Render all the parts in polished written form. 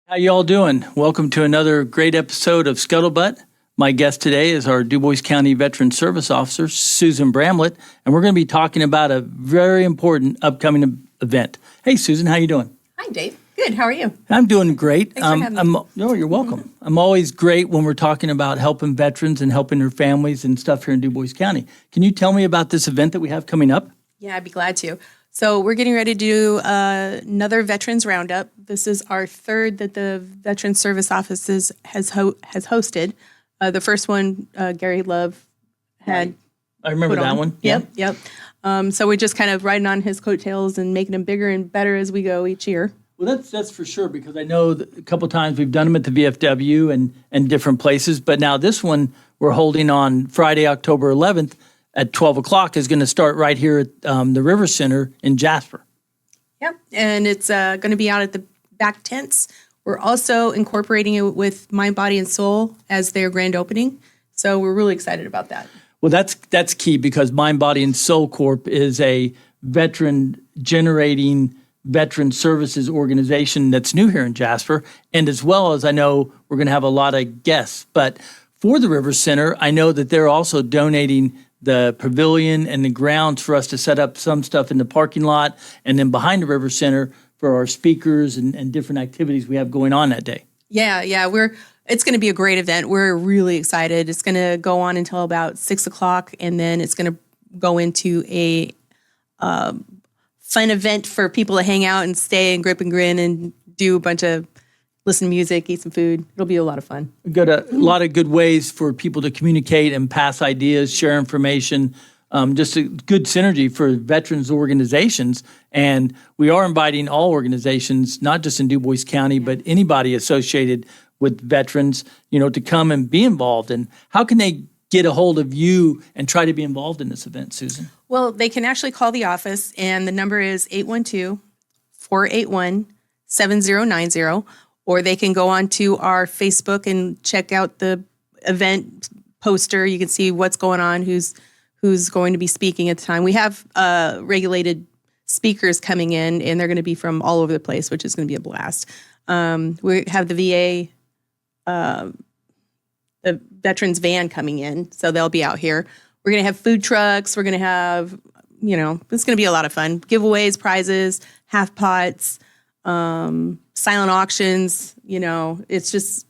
How you all doing? Welcome to another great episode of Scuttlebutt. My guest today is our Dubois County Veteran Service Officer, Susan Bramlet, and we're going to be talking about a very important upcoming event. Hey, Susan, how you doing? Hi, Dave. Good. How are you? I'm doing great. Thanks for having me. No, you're welcome. I'm always great when we're talking about helping veterans and helping their families and stuff here in Dubois County. Can you tell me about this event that we have coming up? Yeah, I'd be glad to. So we're getting ready to do another Veterans Roundup. This is our third that the Veteran Service Office has hosted. The first one, Gary Love had. I remember that one. Yep. So we're just kind of riding on his coattails and making them bigger and better as we go each year. Well, that's for sure, because I know that a couple of times we've done them at the VFW and different places, but now this one we're holding on Friday, October 11th at 12 o'clock is going to start right here at the Rivercentre in Jasper. Yep, and it's going to be out at the back tents. We're also incorporating it with Mind, Body, and Soul as their grand opening, so we're really excited about that. Well, that's key, because Mind, Body, and Soul Corp is a veteran-generating veteran services organization that's new here in Jasper, and as well as I know we're going to have a lot of guests. But for the Rivercentre, I know that they're also donating the pavilion and the grounds for us to set up some stuff in the parking lot, and then behind the Rivercentre for our speakers and different activities we have going on that day. Yeah, it's going to be a great event. We're really excited. It's going to go on until about 6 o'clock, and then it's going to go into a fun event for people to hang out and stay and grip and grin and do a bunch of listen to music, eat some food. It'll be a lot of fun. We've got a lot of good ways for people to communicate and pass ideas, share information, just a good synergy for veterans organizations. And we are inviting all organizations, not just in Dubois County, but anybody associated with veterans, to come and be involved. And how can they get a hold of you and try to be involved in this event, Susan? Well, they can actually call the office, and the number is 812-481-7090, or they can go on to our Facebook and check out the event poster. You can see what's going on, who's going to be speaking at the time. We have regulated speakers coming in, and they're going to be from all over the place, which is going to be a blast. We have the VA, the veterans van coming in, so they'll be out here. We're going to have food trucks. We're going to have, it's going to be a lot of fun. Giveaways, prizes, half pots, silent auctions. It's just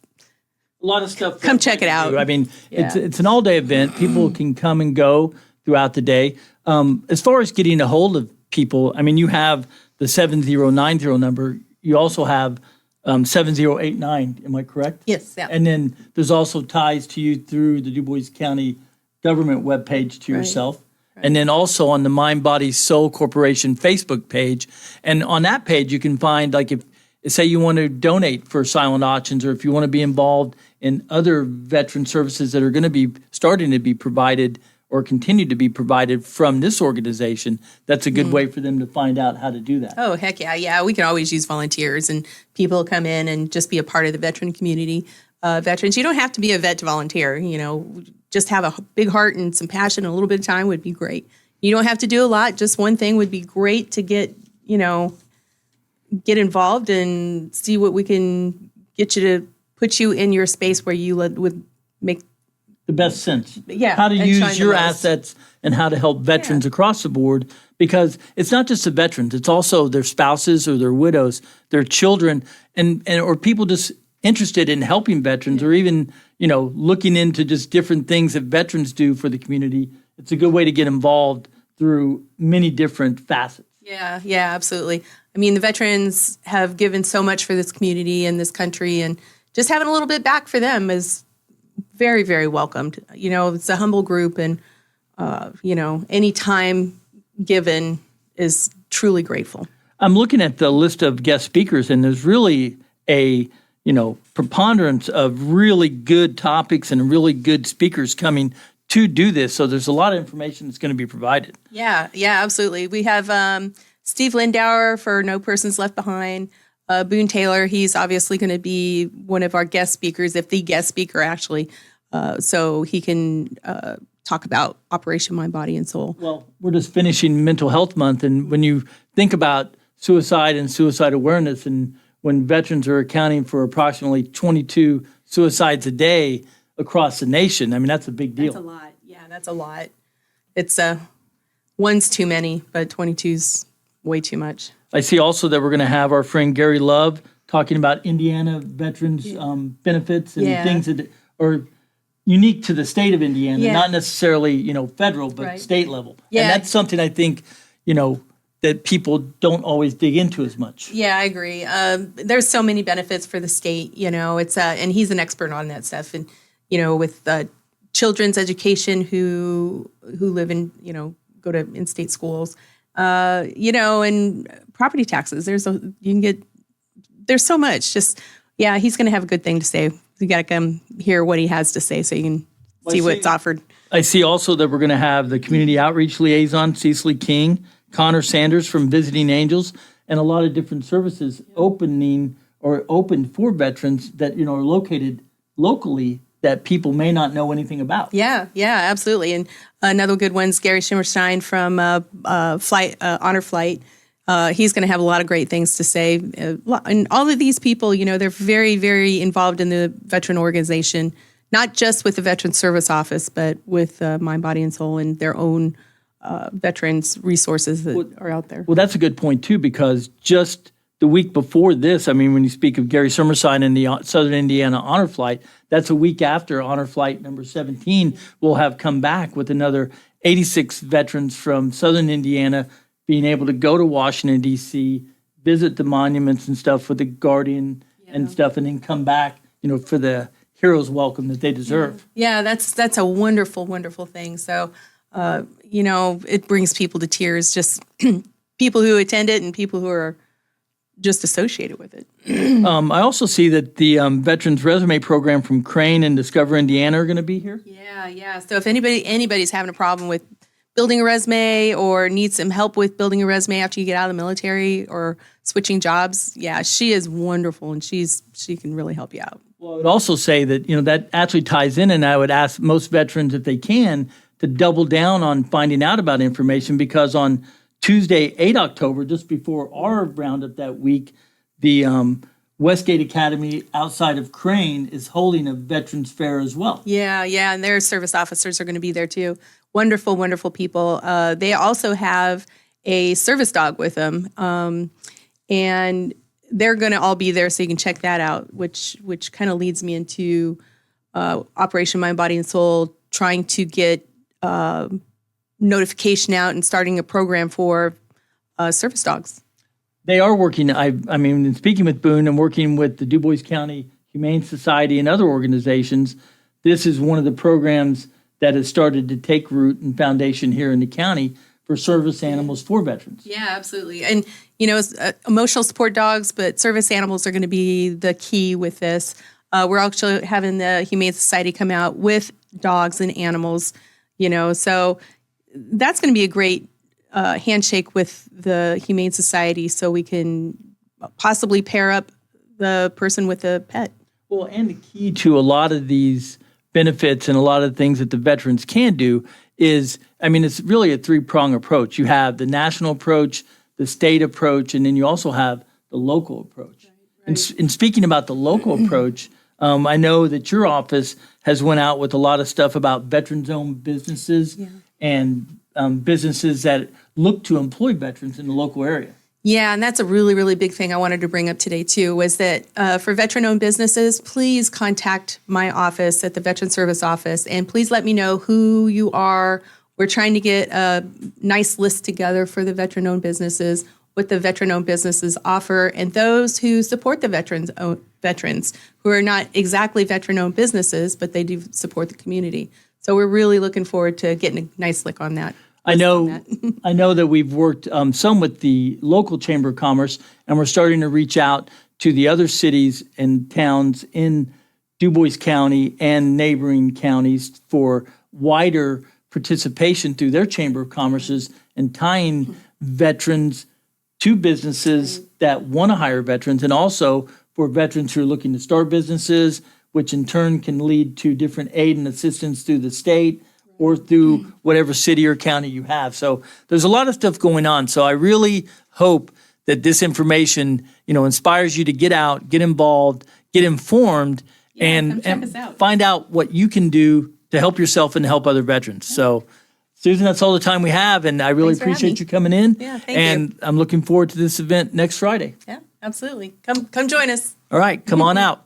a lot of stuff. Come check it out. I mean, it's an all-day event. People can come and go throughout the day. As far as getting a hold of people, I mean, you have the 7090 number. You also have 7089. Am I correct? Yes. Yeah. And then there's also ties to you through the Dubois County government webpage to yourself. Right. And then also on the Mind, Body, Soul Corporation Facebook page. And on that page, you can find, like, if say you want to donate for silent auctions, or if you want to be involved in other veteran services that are going to be starting to be provided or continue to be provided from this organization, that's a good way for them to find out how to do that. Oh, heck yeah. Yeah, we can always use volunteers and people come in and just be a part of the veteran community. Veterans, you don't have to be a vet to volunteer. Just have a big heart and some passion and a little bit of time would be great. You don't have to do a lot. Just one thing would be great to get involved and see what we can get you to put you in your space where you would make the best sense. Yeah. How to use your assets and how to help veterans across the board, because it's not just the veterans, it's also their spouses or their widows, their children, and or people just interested in helping veterans, or even, looking into just different things that veterans do for the community. It's a good way to get involved through many different facets. Yeah, absolutely. I mean, the veterans have given so much for this community and this country, and just having a little bit back for them is very, very welcomed. It's a humble group, and, any time given is truly grateful. I'm looking at the list of guest speakers, and there's really a, preponderance of really good topics and really good speakers coming to do this. So there's a lot of information that's going to be provided. Yeah, absolutely. We have Steve Lindauer for No Persons Left Behind. Boone Taylor, he's obviously going to be one of our guest speakers, if the guest speaker actually, so he can talk about Operation Mind, Body, and Soul. Well, we're just finishing Mental Health Month, and when you think about suicide and suicide awareness, and when veterans are accounting for approximately 22 suicides a day across the nation. I mean, that's a big deal. That's a lot. Yeah, that's a lot. It's one's too many, but 22's way too much. I see also that we're going to have our friend Gary Love talking about Indiana veterans benefits and things that are unique to the state of Indiana, not necessarily, federal, but state level. Yeah. And that's something I think, that people don't always dig into as much. Yeah, I agree. There's so many benefits for the state, it's and he's an expert on that stuff. And, with children's education who live in, go to in-state schools, and property taxes. There's so much. Just, he's going to have a good thing to say. You got to come hear what he has to say so you can see what's offered. I see also that we're going to have the community outreach liaison, Cecily King, Connor Sanders from Visiting Angels, and a lot of different services opened for veterans that, are located locally that people may not know anything about. Yeah, absolutely. And another good one's Gary Schimmerstein from Honor Flight. He's going to have a lot of great things to say. And all of these people, they're very, very involved in the veteran organization, not just with the Veteran Service Office, but with Mind, Body, and Soul and their own veterans resources that are out there. Well, that's a good point, too, because just the week before this, I mean, when you speak of Gary Schimmerstein and the Southern Indiana Honor Flight, that's a week after Honor Flight number 17 will have come back with another 86 veterans from Southern Indiana being able to go to Washington, D.C., visit the monuments and stuff with the Guardian and stuff, and then come back, for the hero's welcome that they deserve. Yeah, that's a wonderful, wonderful thing. So, it brings people to tears, just people who attend it and people who are just associated with it. I also see that the Veterans Resume Program from Crane and Discover Indiana are going to be here. Yeah. So if anybody's having a problem with building a resume or needs some help with building a resume after you get out of the military or switching jobs, she is wonderful and she can really help you out. Well, I would also say that, that actually ties in, and I would ask most veterans if they can to double down on finding out about information, because on Tuesday, 8 October, just before our roundup that week, the Westgate Academy outside of Crane is holding a Veterans Fair as well. Yeah, and their service officers are going to be there too. Wonderful, wonderful people. They also have a service dog with them, and they're going to all be there, so you can check that out, which kind of leads me into Operation Mind, Body, and Soul, trying to get notification out and starting a program for service dogs. They are working. I mean, speaking with Boone and working with the Dubois County Humane Society and other organizations, this is one of the programs that has started to take root and foundation here in the county for service animals for veterans. Yeah, absolutely. And, emotional support dogs, but service animals are going to be the key with this. We're actually having the Humane Society come out with dogs and animals, so that's going to be a great handshake with the Humane Society, so we can possibly pair up the person with a pet. Well, and the key to a lot of these benefits and a lot of the things that the veterans can do is, it's really a three-prong approach. You have the national approach, the state approach, and then you also have the local approach. Right. And speaking about the local approach, I know that your office has went out with a lot of stuff about veterans-owned businesses and businesses that look to employ veterans in the local area. Yeah, and that's a really, really big thing I wanted to bring up today, too, was that for veteran-owned businesses, please contact my office at the Veteran Service Office, and please let me know who you are. We're trying to get a nice list together for the veteran-owned businesses, what the veteran-owned businesses offer, and those who support the veterans who are not exactly veteran-owned businesses, but they do support the community. So we're really looking forward to getting a nice lick on that. I know that we've worked some with the local Chamber of Commerce, and we're starting to reach out to the other cities and towns in Dubois County and neighboring counties for wider participation through their Chamber of Commerces and tying veterans to businesses that want to hire veterans, and also for veterans who are looking to start businesses, which in turn can lead to different aid and assistance through the state or through whatever city or county you have. So there's a lot of stuff going on. So I really hope that this information, inspires you to get out, get involved, get informed, come check us out. find out what you can do to help yourself and help other veterans. So, Susan, that's all the time we have, and I really Thanks for having appreciate me. you coming in. Yeah, thank and you. I'm looking forward to this event next Friday. Yeah, absolutely. Come join us. All right, come on out.